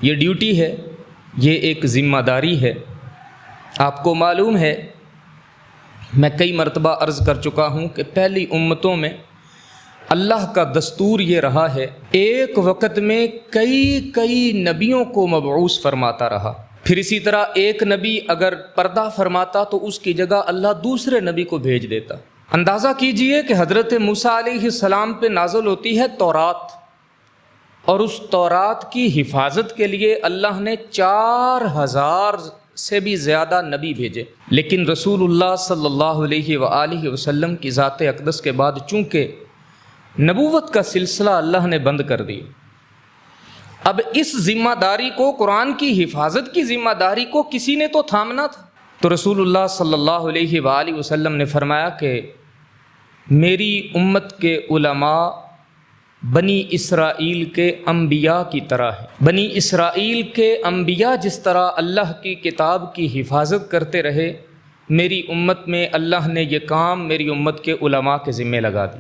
یہ ڈیوٹی ہے، یہ ایک ذمہ داری ہے۔ آپ کو معلوم ہے، میں کئی مرتبہ عرض کر چکا ہوں کہ پہلی امتوں میں اللہ کا دستور یہ رہا ہے، ایک وقت میں کئی نبیوں کو مبعوث فرماتا رہا۔ پھر اسی طرح ایک نبی اگر پردہ فرماتا تو اس کی جگہ اللہ دوسرے نبی کو بھیج دیتا۔ اندازہ کیجئے کہ حضرت موسیٰ علیہ السلام پہ نازل ہوتی ہے تورات، اور اس تورات کی حفاظت کے لیے اللہ نے 4000 سے بھی زیادہ نبی بھیجے، لیکن رسول اللہ صلی اللہ علیہ وآلہ وسلم کی ذات اقدس کے بعد چونکہ نبوت کا سلسلہ اللہ نے بند کر دی، اب اس ذمہ داری کو، قرآن کی حفاظت کی ذمہ داری کو کسی نے تو تھامنا تھا۔ تو رسول اللہ صلی اللہ علیہ وآلہ وسلم نے فرمایا کہ میری امت کے علماء بنی اسرائیل کے انبیاء کی طرح ہیں۔ بنی اسرائیل کے انبیاء جس طرح اللہ کی کتاب کی حفاظت کرتے رہے، میری امت میں اللہ نے یہ کام میری امت کے علماء کے ذمہ لگا دی۔